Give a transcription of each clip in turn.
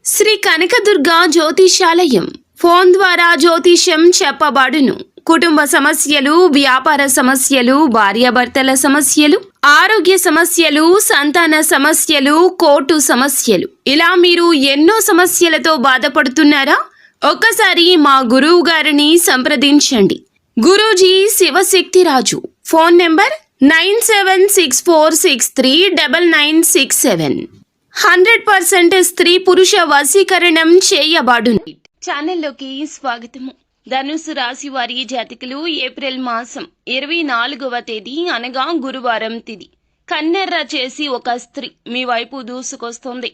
Shri Kanakadurga జ్యోతిషాలయం phone ద్వారా జ్యోతిష్యం చెప్పబడును. కుటుంబ సమస్యలు, వ్యాపార సమస్యలు, భార్యాభర్తల సమస్యలు, ఆరోగ్య సమస్యలు, సంతాన సమస్యలు, కోర్టు సమస్యలు, ఇలా మీరు ఎన్నో సమస్యలతో బాధపడుతున్నారా? ఒక్కసారి మా గురువు గారిని సంప్రదించండి. గురూజీ శివశక్తిరాజు. Phone number 9764639967. 100% స్త్రీ పురుష వశీకరణం చేయబడును. ఛానల్లోకి స్వాగతము. ధనుసు రాశి వారి జాతకులు ఏప్రిల్ మాసం 24వ తేదీ అనగా గురువారం తిథి కన్నెర్ర చేసి ఒక స్త్రీ మీ వైపు దూసుకొస్తుంది.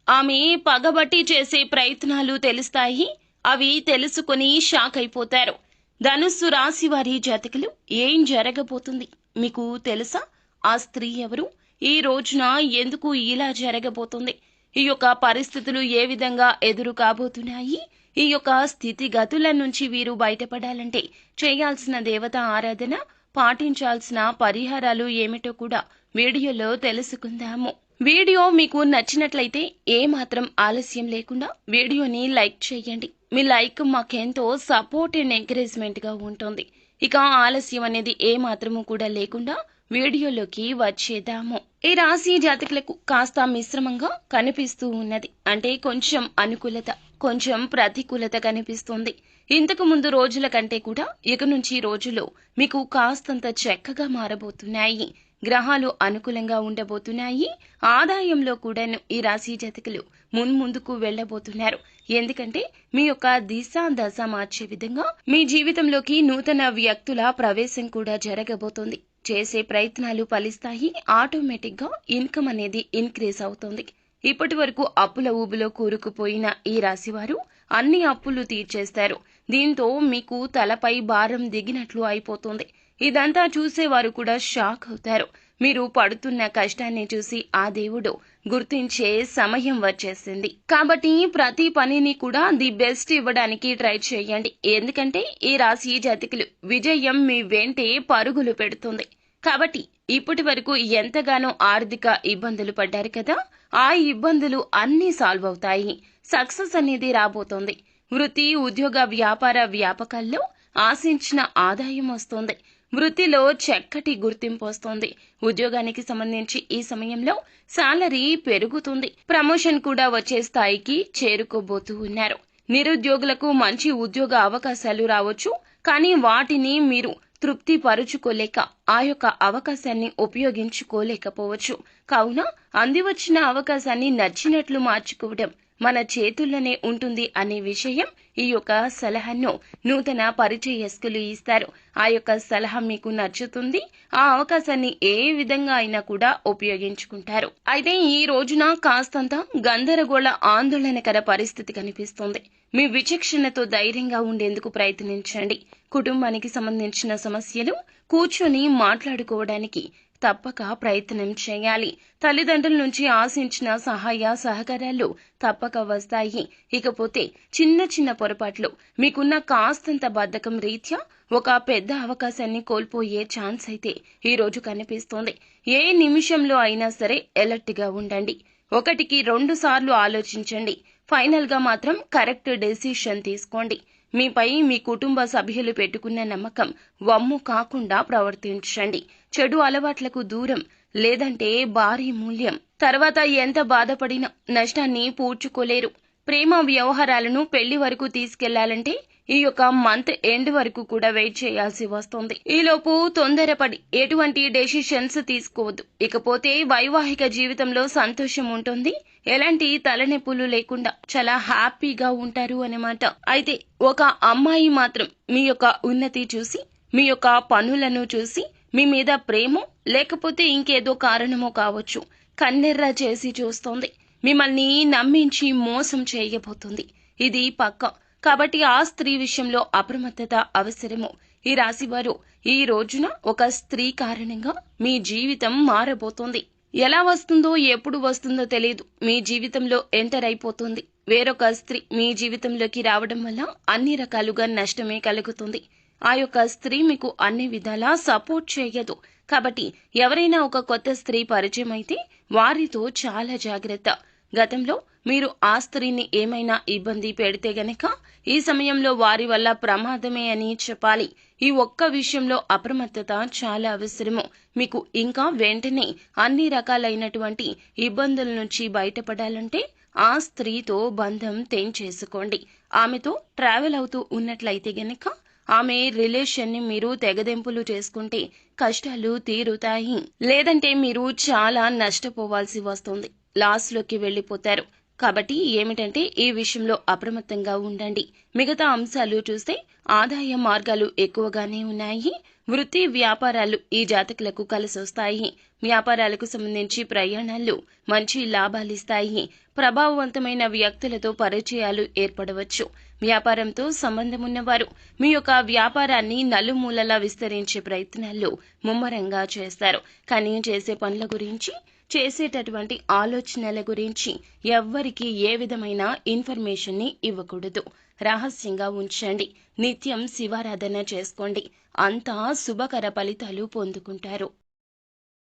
ఆమె పగబట్టి చేసే ప్రయత్నాలు తెలుస్తాయి. అవి తెలుసుకుని షాక్ అయిపోతారు. ధనుస్సు రాశి వారి జాతకులు ఏం జరగబోతుంది మీకు తెలుసా? ఆ స్త్రీ ఎవరు? ఈ రోజున ఎందుకు ఇలా జరగబోతుంది? ఈ యొక్క పరిస్థితులు ఏ విధంగా ఎదురు కాబోతున్నాయి? ఈ యొక్క స్థితిగతుల నుంచి వీరు బయటపడాలంటే చేయాల్సిన దేవత ఆరాధన, పాటించాల్సిన పరిహారాలు ఏమిటో కూడా వీడియోలో తెలుసుకుందాము. వీడియో మీకు నచ్చినట్లయితే ఏమాత్రం ఆలస్యం లేకుండా వీడియోని లైక్ చేయండి. మీ లైక్ మాకెంతో సపోర్ట్ అండ్ ఎంకరేజ్మెంట్ గా ఉంటుంది. ఇక ఆలస్యం అనేది ఏమాత్రము కూడా లేకుండా వీడియోలోకి వచ్చేద్దాము. ఈ రాశి జాతకులకు కాస్త మిశ్రమంగా కనిపిస్తూ ఉన్నది. అంటే కొంచెం అనుకూలత, కొంచెం ప్రతికూలత కనిపిస్తుంది. ఇంతకు ముందు రోజుల కంటే కూడా ఇక నుంచి రోజులు మీకు కాస్తంత చక్కగా మారబోతున్నాయి. గ్రహాలు అనుకూలంగా ఉండబోతున్నాయి. ఆదాయంలో కూడా ఈ రాశి జాతకులు మున్ముందుకు వెళ్లబోతున్నారు. ఎందుకంటే మీ యొక్క దిశ దశ మార్చే విధంగా మీ జీవితంలోకి నూతన వ్యక్తుల ప్రవేశం కూడా జరగబోతోంది. చేసే ప్రయత్నాలు ఫలిస్తాయి. ఆటోమేటిక్ గా ఇన్కమ్ అనేది ఇంక్రీజ్ అవుతుంది. ఇప్పటి వరకు అప్పుల ఊబిలో కూరుకుపోయిన ఈ రాశివారు అన్ని అప్పులు తీర్చేస్తారు. దీంతో మీకు తలపై భారం దిగినట్లు అయిపోతుంది. ఇదంతా చూసేవారు కూడా షాక్ అవుతారు. మీరు పడుతున్న కష్టాన్ని చూసి ఆ దేవుడు గుర్తించే సమయం వచ్చేసింది. కాబట్టి ప్రతి పనిని కూడా ది బెస్ట్ ఇవ్వడానికి ట్రై చేయండి. ఎందుకంటే ఈ రాశి జాతకులు విజయం మీ వెంటే పరుగులు పెడుతుంది. కాబట్టి ఇప్పటి వరకు ఎంతగానో ఆర్థిక ఇబ్బందులు పడ్డారు కదా, ఆ ఇబ్బందులు అన్నీ సాల్వ్ అవుతాయి. సక్సెస్ అనేది రాబోతోంది. వృత్తి, ఉద్యోగ, వ్యాపార వ్యాపకాల్లో ఆశించిన ఆదాయం వస్తుంది. వృత్తిలో చక్కటి గుర్తింపు వస్తుంది. ఉద్యోగానికి సంబంధించి ఈ సమయంలో సాలరీ పెరుగుతుంది. ప్రమోషన్ కూడా వచ్చే స్థాయికి చేరుకోబోతూ ఉన్నారు. నిరుద్యోగులకు మంచి ఉద్యోగ అవకాశాలు రావచ్చు. కానీ వాటిని మీరు తృప్తి పరుచుకోలేక ఆ యొక్క అవకాశాన్ని ఉపయోగించుకోలేకపోవచ్చు. కావున అందివచ్చిన అవకాశాన్ని నచ్చినట్లు మార్చుకోవడం మన చేతుల్లోనే ఉంటుంది అనే విషయం ఈ యొక్క సలహాను నూతన పరిచయస్తులు ఇస్తారు. ఆ యొక్క సలహా మీకు నచ్చుతుంది. ఆ అవకాశాన్ని ఏ విధంగా అయినా కూడా ఉపయోగించుకుంటారు. అయితే ఈ రోజున కాస్తంత గందరగోళ ఆందోళనకర పరిస్థితి కనిపిస్తుంది. మీ విచక్షణతో ధైర్యంగా ఉండేందుకు ప్రయత్నించండి. కుటుంబానికి సంబంధించిన సమస్యలు కూర్చొని మాట్లాడుకోవడానికి తప్పక ప్రయత్నం చేయాలి. తల్లిదండ్రుల నుంచి ఆశించిన సహాయ సహకారాలు తప్పక వస్తాయి. ఇకపోతే చిన్న చిన్న పొరపాట్లు, మీకున్న కాస్తంత బద్ధకం రీత్యా ఒక పెద్ద అవకాశాన్ని కోల్పోయే ఛాన్స్ అయితే ఈ రోజు కనిపిస్తోంది. ఏ నిమిషంలో అయినా సరే అలర్ట్ గా ఉండండి. 1-2 సార్లు ఆలోచించండి. ఫైనల్ గా మాత్రం కరెక్ట్ డెసిషన్ తీసుకోండి. మీపై మీ కుటుంబ సభ్యులు పెట్టుకున్న నమ్మకం వమ్ము కాకుండా ప్రవర్తించండి. చెడు అలవాట్లకు దూరం, లేదంటే భారీ మూల్యం. తర్వాత ఎంత బాధపడినా నష్టాన్ని పూడ్చుకోలేరు. ప్రేమ వ్యవహారాలను పెళ్లి వరకు తీసుకెళ్లాలంటే ఈ యొక్క మంత్ ఎండ్ వరకు కూడా వెయిట్ చేయాల్సి వస్తుంది. ఈలోపు తొందరపడి ఎటువంటి డెసిషన్స్ తీసుకోవద్దు. ఇకపోతే వైవాహిక జీవితంలో సంతోషం ఉంటుంది. ఎలాంటి తలనొప్పులు లేకుండా చాలా హ్యాపీగా ఉంటారు అన్నమాట. అయితే ఒక అమ్మాయి మాత్రం మీ యొక్క ఉన్నతి చూసి, మీ యొక్క పనులను చూసి మీ మీద ప్రేమో లేకపోతే ఇంకేదో కారణమో కావచ్చు కన్నెర్ర చేసి చూస్తోంది. మిమ్మల్ని నమ్మించి మోసం చేయబోతుంది. ఇది పక్కా. కాబట్టి ఆ స్త్రీ విషయంలో అప్రమత్తత అవసరము. ఈ రాశివారు ఈ రోజున ఒక స్త్రీ కారణంగా మీ జీవితం మారబోతోంది. ఎలా వస్తుందో ఎప్పుడు వస్తుందో తెలియదు. మీ జీవితంలో ఎంటర్ అయిపోతుంది. వేరొక స్త్రీ మీ జీవితంలోకి రావడం వల్ల అన్ని రకాలుగా నష్టమే కలుగుతుంది. ఆ యొక్క స్త్రీ మీకు అన్ని విధాలా సపోర్ట్ చేయదు. కాబట్టి ఎవరైనా ఒక కొత్త స్త్రీ పరిచయం అయితే వారితో చాలా జాగ్రత్త. గతంలో మీరు ఆ స్త్రీని ఏమైనా ఇబ్బంది పెడితే గనక ఈ సమయంలో వారి వల్ల ప్రమాదమే అని చెప్పాలి. ఈ ఒక్క విషయంలో అప్రమత్తత చాలా అవసరము. మీకు ఇంకా వెంటనే అన్ని రకాలైనటువంటి ఇబ్బందుల నుంచి బయటపడాలంటే ఆ స్త్రీతో బంధం తెంచేసుకోండి. ఆమెతో ట్రావెల్ అవుతూ ఉన్నట్లయితే గనక ఆమె రిలేషన్ ని మీరు తెగదెంపులు చేసుకుంటే కష్టాలు తీరుతాయి. లేదంటే మీరు చాలా నష్టపోవాల్సి వస్తుంది, లాస్ లోకి వెళ్లిపోతారు. కాబట్టి ఏమిటంటే ఈ విషయంలో అప్రమత్తంగా ఉండండి. మిగతా అంశాలు చూస్తే ఆదాయ మార్గాలు ఎక్కువగానే ఉన్నాయి. వృత్తి వ్యాపారాలు ఈ జాతకులకు కలిసొస్తాయి. వ్యాపారాలకు సంబంధించి ప్రయాణాలు మంచి లాభాలిస్తాయి. ప్రభావవంతమైన వ్యక్తులతో పరిచయాలు ఏర్పడవచ్చు. వ్యాపారంతో సంబంధం ఉన్నవారు మీ యొక్క వ్యాపారాన్ని నలుమూలలా విస్తరించే ప్రయత్నాలు ముమ్మరంగా చేస్తారు. కానీ చేసే పనుల గురించి, చేసేటటువంటి ఆలోచనల గురించి ఎవ్వరికీ ఏ విధమైన ఇన్ఫర్మేషన్ ని ఇవ్వకూడదు. రహస్యంగా ఉంచండి. నిత్యం శివారాధన చేసుకోండి. అంతా శుభకర ఫలితాలు పొందుకుంటారు.